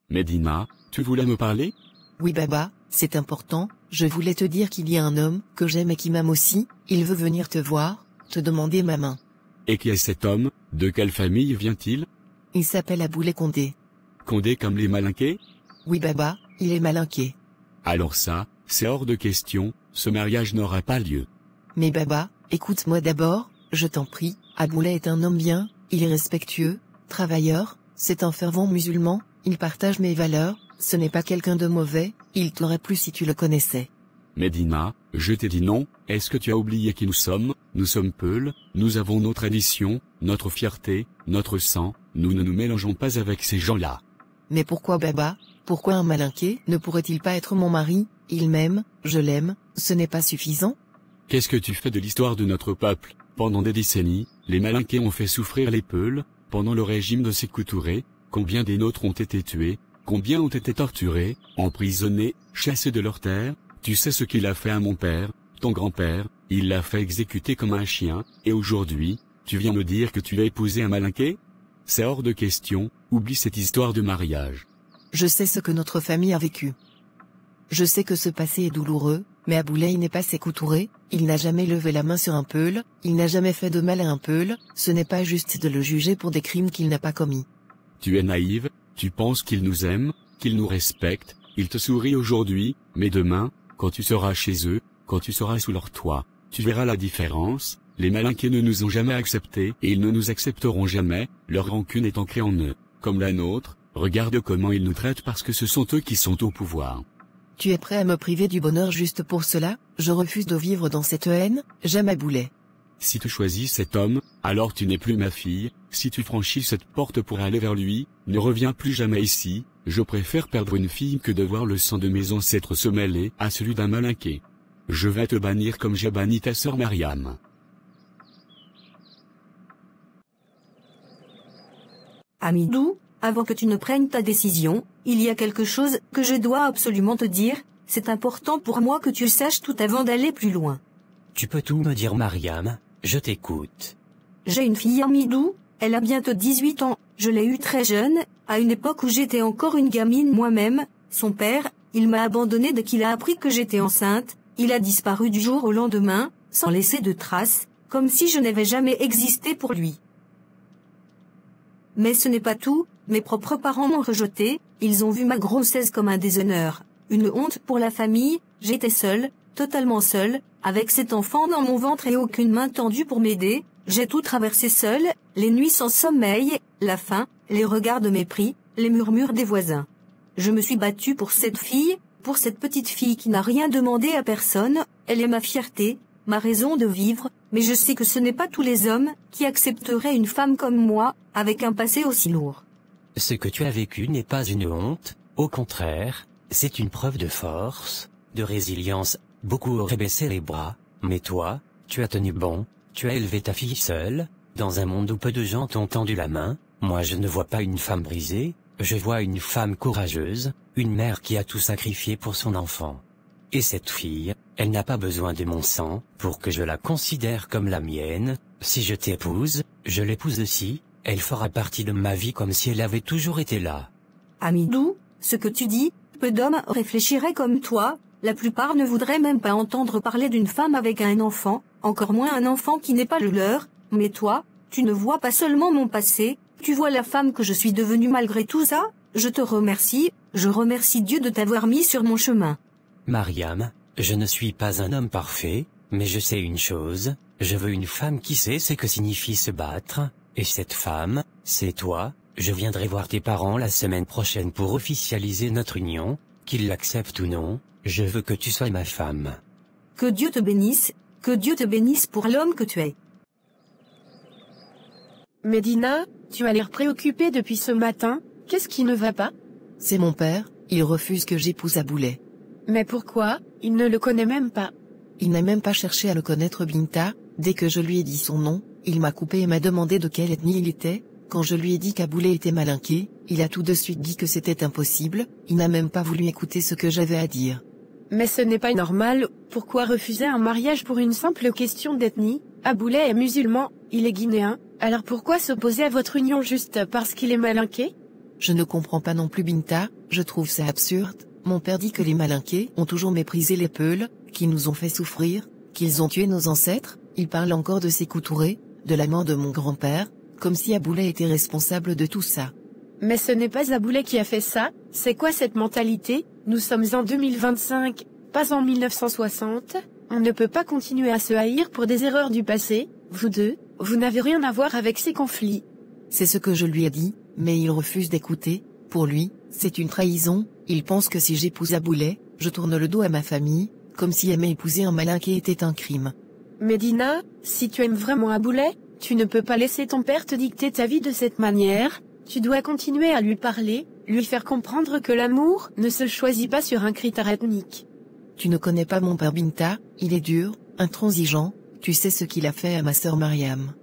Medina, tu voulais me parler? Oui Baba, c'est important, je voulais te dire qu'il y a un homme que j'aime et qui m'aime aussi, il veut venir te voir, te demander ma main. Et qui est cet homme? De quelle famille vient-il? Il s'appelle Aboulay Condé. Condé comme les Malinqués? Oui Baba, il est malinqué. Alors ça, c'est hors de question, ce mariage n'aura pas lieu. Mais Baba, écoute-moi d'abord, je t'en prie, Aboulay est un homme bien, il est respectueux, travailleur, c'est un fervent musulman, il partage mes valeurs, ce n'est pas quelqu'un de mauvais, il t'aurait plu si tu le connaissais. Medina, je t'ai dit non, est-ce que tu as oublié qui nous sommes? Nous sommes Peuls, nous avons nos traditions, notre fierté, notre sang, nous ne nous mélangeons pas avec ces gens-là. Mais pourquoi Baba, pourquoi un malinqué ne pourrait-il pas être mon mari? Il m'aime, je l'aime, ce n'est pas suffisant? Qu'est-ce que tu fais de l'histoire de notre peuple? Pendant des décennies, les Malinqués ont fait souffrir les Peuls, pendant le régime de Sékou Touré, combien des nôtres ont été tués, combien ont été torturés, emprisonnés, chassés de leurs terres? Tu sais ce qu'il a fait à mon père, ton grand-père, il l'a fait exécuter comme un chien, et aujourd'hui, tu viens me dire que tu as épousé un Malinqué? C'est hors de question, oublie cette histoire de mariage. Je sais ce que notre famille a vécu. Je sais que ce passé est douloureux, mais Aboulay n'est pas Sékou Touré, il n'a jamais levé la main sur un Peul, il n'a jamais fait de mal à un Peul, ce n'est pas juste de le juger pour des crimes qu'il n'a pas commis. Tu es naïve, tu penses qu'il nous aime, qu'il nous respecte, il te sourit aujourd'hui, mais demain, quand tu seras chez eux, quand tu seras sous leur toit, tu verras la différence. Les Malinqués ne nous ont jamais acceptés et ils ne nous accepteront jamais, leur rancune est ancrée en eux, comme la nôtre, regarde comment ils nous traitent parce que ce sont eux qui sont au pouvoir. Tu es prêt à me priver du bonheur juste pour cela? Je refuse de vivre dans cette haine, j'aime Aboulay. Si tu choisis cet homme, alors tu n'es plus ma fille, si tu franchis cette porte pour aller vers lui, ne reviens plus jamais ici, je préfère perdre une fille que de voir le sang de mes ancêtres se mêler à celui d'un Malinqué. Je vais te bannir comme j'ai banni ta sœur Mariam. Amidou, avant que tu ne prennes ta décision, il y a quelque chose que je dois absolument te dire, c'est important pour moi que tu saches tout avant d'aller plus loin. Tu peux tout me dire Mariam, je t'écoute. J'ai une fille Amidou, elle a bientôt 18 ans, je l'ai eue très jeune, à une époque où j'étais encore une gamine moi-même, son père, il m'a abandonnée dès qu'il a appris que j'étais enceinte, il a disparu du jour au lendemain, sans laisser de traces, comme si je n'avais jamais existé pour lui. Mais ce n'est pas tout, mes propres parents m'ont rejetée, ils ont vu ma grossesse comme un déshonneur, une honte pour la famille, j'étais seule, totalement seule, avec cet enfant dans mon ventre et aucune main tendue pour m'aider, j'ai tout traversé seule, les nuits sans sommeil, la faim, les regards de mépris, les murmures des voisins. Je me suis battue pour cette fille, pour cette petite fille qui n'a rien demandé à personne, elle est ma fierté, ma raison de vivre, mais je sais que ce n'est pas tous les hommes qui accepteraient une femme comme moi, avec un passé aussi lourd. Ce que tu as vécu n'est pas une honte, au contraire, c'est une preuve de force, de résilience. Beaucoup auraient baissé les bras, mais toi, tu as tenu bon, tu as élevé ta fille seule, dans un monde où peu de gens t'ont tendu la main. Moi je ne vois pas une femme brisée, je vois une femme courageuse, une mère qui a tout sacrifié pour son enfant. Et cette fille, elle n'a pas besoin de mon sang, pour que je la considère comme la mienne. Si je t'épouse, je l'épouse aussi, elle fera partie de ma vie comme si elle avait toujours été là. Amidou, ce que tu dis, peu d'hommes réfléchiraient comme toi, la plupart ne voudraient même pas entendre parler d'une femme avec un enfant, encore moins un enfant qui n'est pas le leur, mais toi, tu ne vois pas seulement mon passé, tu vois la femme que je suis devenue malgré tout ça, je te remercie, je remercie Dieu de t'avoir mis sur mon chemin. Mariam, je ne suis pas un homme parfait, mais je sais une chose, je veux une femme qui sait ce que signifie se battre, et cette femme, c'est toi. Je viendrai voir tes parents la semaine prochaine pour officialiser notre union, qu'ils l'acceptent ou non, je veux que tu sois ma femme. Que Dieu te bénisse pour l'homme que tu es. Medina, tu as l'air préoccupée depuis ce matin, qu'est-ce qui ne va pas? C'est mon père, il refuse que j'épouse Aboulay. Mais pourquoi? Il ne le connaît même pas. Il n'a même pas cherché à le connaître Binta, dès que je lui ai dit son nom, il m'a coupé et m'a demandé de quelle ethnie il était. Quand je lui ai dit qu'Aboulay était malinqué, il a tout de suite dit que c'était impossible, il n'a même pas voulu écouter ce que j'avais à dire. Mais ce n'est pas normal, pourquoi refuser un mariage pour une simple question d'ethnie? Aboulay est musulman, il est guinéen, alors pourquoi s'opposer à votre union juste parce qu'il est malinqué? Je ne comprends pas non plus Binta, je trouve ça absurde. Mon père dit que les Malinqués ont toujours méprisé les Peuls, qu'ils nous ont fait souffrir, qu'ils ont tué nos ancêtres. Il parle encore de Sékou Touré, de la mort de mon grand-père, comme si Aboulay était responsable de tout ça. Mais ce n'est pas Aboulay qui a fait ça, c'est quoi cette mentalité? Nous sommes en 2025, pas en 1960, on ne peut pas continuer à se haïr pour des erreurs du passé, vous deux, vous n'avez rien à voir avec ces conflits. C'est ce que je lui ai dit, mais il refuse d'écouter. Pour lui, c'est une trahison, il pense que si j'épouse Aboulay, je tourne le dos à ma famille, comme si aimer épouser un Malinqué était un crime. Médina, si tu aimes vraiment Aboulay, tu ne peux pas laisser ton père te dicter ta vie de cette manière, tu dois continuer à lui parler, lui faire comprendre que l'amour ne se choisit pas sur un critère ethnique. Tu ne connais pas mon père Binta, il est dur, intransigeant, tu sais ce qu'il a fait à ma sœur Mariam.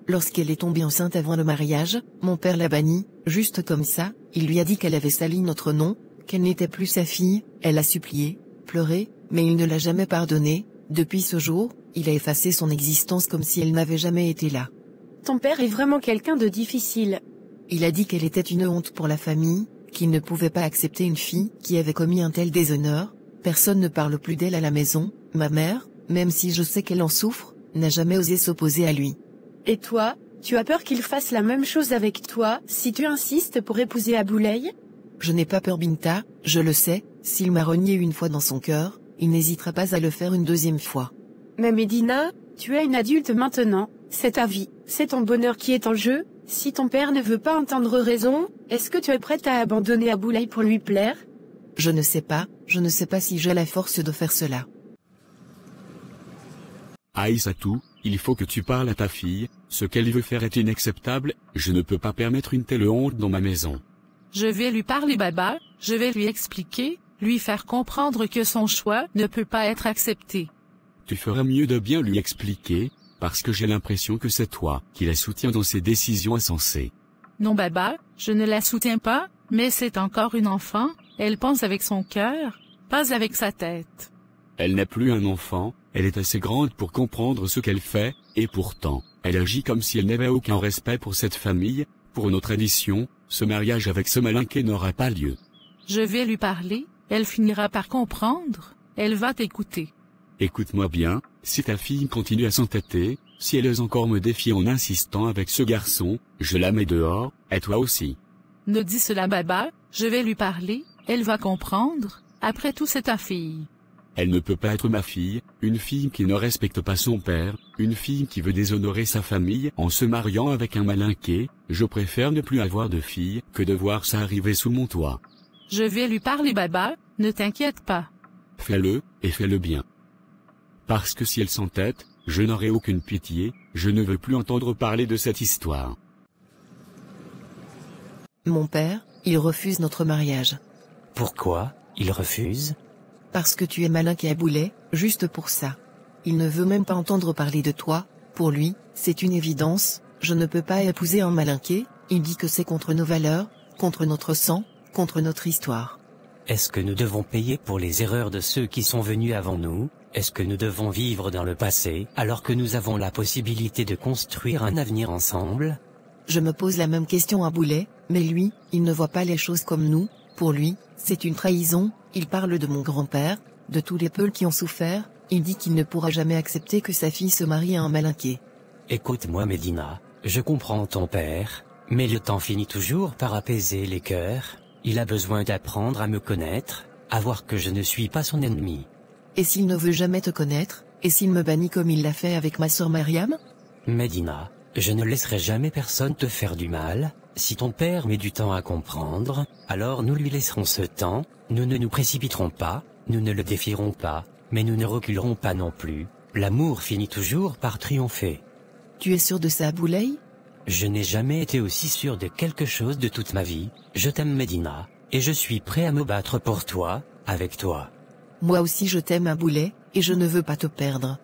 Lorsqu'elle est tombée enceinte avant le mariage, mon père l'a bannie, juste comme ça, il lui a dit qu'elle avait sali notre nom, qu'elle n'était plus sa fille, elle a supplié, pleuré, mais il ne l'a jamais pardonné. Depuis ce jour, il a effacé son existence comme si elle n'avait jamais été là. Ton père est vraiment quelqu'un de difficile. Il a dit qu'elle était une honte pour la famille, qu'il ne pouvait pas accepter une fille qui avait commis un tel déshonneur. Personne ne parle plus d'elle à la maison, ma mère, même si je sais qu'elle en souffre, n'a jamais osé s'opposer à lui. Et toi, tu as peur qu'il fasse la même chose avec toi, si tu insistes pour épouser Aboulay? Je n'ai pas peur Binta, je le sais, s'il m'a renié une fois dans son cœur, il n'hésitera pas à le faire une deuxième fois. Mais Médina, tu es une adulte maintenant, c'est ta vie, c'est ton bonheur qui est en jeu. Si ton père ne veut pas entendre raison, est-ce que tu es prête à abandonner Aboulay pour lui plaire? Je ne sais pas si j'ai la force de faire cela. Aïssatou, il faut que tu parles à ta fille, ce qu'elle veut faire est inacceptable, je ne peux pas permettre une telle honte dans ma maison. Je vais lui parler Baba, je vais lui expliquer, lui faire comprendre que son choix ne peut pas être accepté. Tu ferais mieux de bien lui expliquer, parce que j'ai l'impression que c'est toi qui la soutiens dans ses décisions insensées. Non Baba, je ne la soutiens pas, mais c'est encore une enfant, elle pense avec son cœur, pas avec sa tête. Elle n'est plus un enfant, elle est assez grande pour comprendre ce qu'elle fait, et pourtant, elle agit comme si elle n'avait aucun respect pour cette famille, pour nos traditions, ce mariage avec ce Malinqué n'aura pas lieu. Je vais lui parler, elle finira par comprendre, elle va t'écouter. Écoute-moi bien, si ta fille continue à s'entêter, si elle ose encore me défier en insistant avec ce garçon, je la mets dehors, et toi aussi. Ne dis cela Baba, je vais lui parler, elle va comprendre, après tout c'est ta fille. Elle ne peut pas être ma fille, une fille qui ne respecte pas son père, une fille qui veut déshonorer sa famille en se mariant avec un Malinqué, je préfère ne plus avoir de fille que de voir ça arriver sous mon toit. Je vais lui parler Baba, ne t'inquiète pas. Fais-le, et fais-le bien. Parce que si elle s'entête, je n'aurai aucune pitié, je ne veux plus entendre parler de cette histoire. Mon père, il refuse notre mariage. Pourquoi, il refuse? Parce que tu es Malinqué Aboulay, juste pour ça. Il ne veut même pas entendre parler de toi, pour lui, c'est une évidence, je ne peux pas épouser un Malinqué, il dit que c'est contre nos valeurs, contre notre sang, contre notre histoire. Est-ce que nous devons payer pour les erreurs de ceux qui sont venus avant nous? Est-ce que nous devons vivre dans le passé, alors que nous avons la possibilité de construire un avenir ensemble? Je me pose la même question à Aboulay, mais lui, il ne voit pas les choses comme nous, pour lui, c'est une trahison, il parle de mon grand-père, de tous les Peuls qui ont souffert, il dit qu'il ne pourra jamais accepter que sa fille se marie à un Malinqué. Écoute-moi Médina, je comprends ton père, mais le temps finit toujours par apaiser les cœurs, il a besoin d'apprendre à me connaître, à voir que je ne suis pas son ennemi. Et s'il ne veut jamais te connaître, et s'il me bannit comme il l'a fait avec ma sœur Mariam? Médina, je ne laisserai jamais personne te faire du mal. Si ton père met du temps à comprendre, alors nous lui laisserons ce temps, nous ne nous précipiterons pas, nous ne le défierons pas, mais nous ne reculerons pas non plus. L'amour finit toujours par triompher. Tu es sûr de ça, Aboulay? Je n'ai jamais été aussi sûr de quelque chose de toute ma vie. Je t'aime Médina, et je suis prêt à me battre pour toi, avec toi. Moi aussi je t'aime Aboulay, et je ne veux pas te perdre.